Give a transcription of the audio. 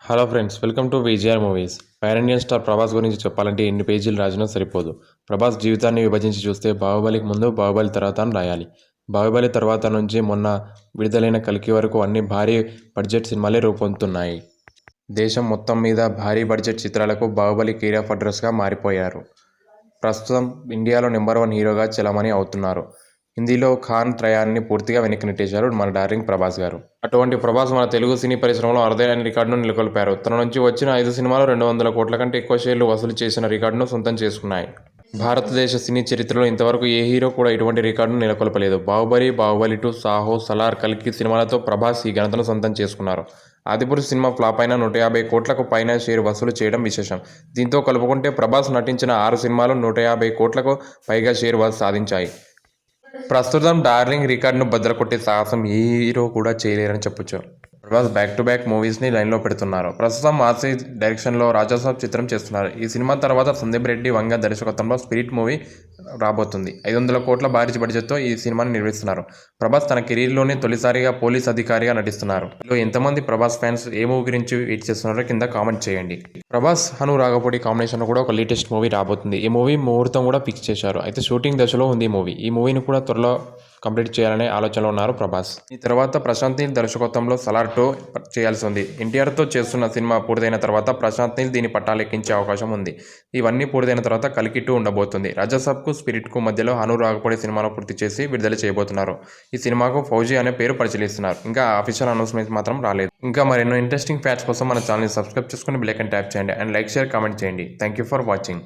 Hello friends, welcome to VGR movies. Pan Indian star Prabhas గురించి చెప్పాలంటే ఎన్ని పేజీలు రాసినా సరిపోదు. ప్రభాస్ జీవితాన్ని విభజించి చూస్తే బాహుబలికి ముందు, బాహుబలి తర్వాత అని రాయాలి. బాహుబలి తర్వాత నుంచి మొన్న విడుదలైన కల్కి వరకు అన్ని భారీ బడ్జెట్ సినిమాలే రూపొందుతున్నాయి. దేశం మొత్తం మీద భారీ బడ్జెట్ చిత్రాలకు బాహుబలి కేర్ ఆఫ్ అడ్రస్గా మారిపోయారు. ప్రస్తుతం ఇండియాలో నెంబర్ 1 హీరోగా చలామణి అవుతున్నారు. హిందీలో ఖాన్ త్రయాన్ని పూర్తిగా వెనక్కి నెట్టేశారు మన డార్లింగ్ ప్రభాస్ గారు. అటువంటి ప్రభాస్ మన తెలుగు సినీ పరిశ్రమలో అరుదైన రికార్డును నెలకొల్పారు. తన నుంచి వచ్చిన 5 సినిమాలు 200 కోట్ల కంటే ఎక్కువ షేర్లు వసూలు చేసిన రికార్డును సొంతం చేసుకున్నాయి. భారతదేశ సినీ చరిత్రలో ఇంతవరకు ఏ హీరో కూడా ఇటువంటి రికార్డును నెలకొల్పలేదు. బాహుబలి, బాహుబలి 2, సాహో, సలార్, కల్కి సినిమాలతో ప్రభాస్ ఈ ఘనతను సొంతం చేసుకున్నారు. ఆదిపురుష్ సినిమా ఫ్లాప్ అయినా 150 కోట్లకు పైన షేర్ వసూలు చేయడం విశేషం. దీంతో కలుపుకుంటే ప్రభాస్ నటించిన 6 సినిమాలు 150 కోట్లకు పైగా షేర్ సాధించాయి. ప్రస్తుతం డార్లింగ్ రికార్డును బద్దలుకొట్టే సాహసం ఏ హీరో కూడా చేయలేరని చెప్పొచ్చు. ప్రభాస్ బ్యాక్ టు బ్యాక్ మూవీస్ని లైన్లో పెడుతున్నారు. ప్రస్తుతం మాసీ డైరెక్షన్లో రాజాసాబ్ చిత్రం చేస్తున్నారు. ఈ సినిమా తర్వాత సందీప్ రెడ్డి వంగ దర్శకత్వంలో స్పిరిట్ మూవీ రాబోతుంది. 500 కోట్ల భారీ బడ్జెట్తో ఈ సినిమాని నిర్మిస్తున్నారు. ప్రభాస్ తన కెరీర్లోనే తొలిసారిగా పోలీస్ అధికారిగా నటిస్తున్నారు. ఇందులో ఎంతమంది ప్రభాస్ ఫ్యాన్స్ ఏ మూవీ గురించి వెయిట్ చేస్తున్నారో కింద కామెంట్ చేయండి. ప్రభాస్ హను రాఘపూడి కాంబినేషన్లో కూడా ఒక లేటెస్ట్ మూవీ రాబోతుంది. ఈ మూవీ ముహూర్తం కూడా ఫిక్స్ చేశారు. అయితే షూటింగ్ దశలో ఉంది ఈ మూవీని కూడా త్వరలో కంప్లీట్ చేయాలనే ఆలోచనలో ఉన్నారు ప్రభాస్. ఈ తర్వాత ప్రశాంత్ నీల్ దర్శకత్వంలో సలార్ 2 చేయాల్సి ఉంది. ఎన్టీఆర్తో చేస్తున్న సినిమా పూర్తయిన తర్వాత ప్రశాంత్ నీల్ దీని పట్టాలెక్కించే అవకాశం ఉంది. ఇవన్నీ పూర్తయిన తర్వాత కల్కి 2 ఉండబోతుంది. రాజాసాబ్కు స్పిరిట్కు మధ్యలో హను రాఘపూడి సినిమాను పూర్తి చేసి విడుదల చేయబోతున్నారు. ఈ సినిమాకు ఫౌజీ అనే పేరు పరిశీలిస్తున్నారు. ఇంకా అఫీషియల్ అనౌన్స్మెంట్ మాత్రం రాలేదు. ఇంకా మరెన్నో ఇంట్రెస్టింగ్ ఫ్యాక్ట్స్ కోసం మన ఛానల్ని సబ్స్క్రైబ్ చేసుకుని బెల్ ఐకాన్ ట్యాప్ చేయండి అండ్ లైక్, షేర్, కామెంట్ చేయండి. Thank you for watching.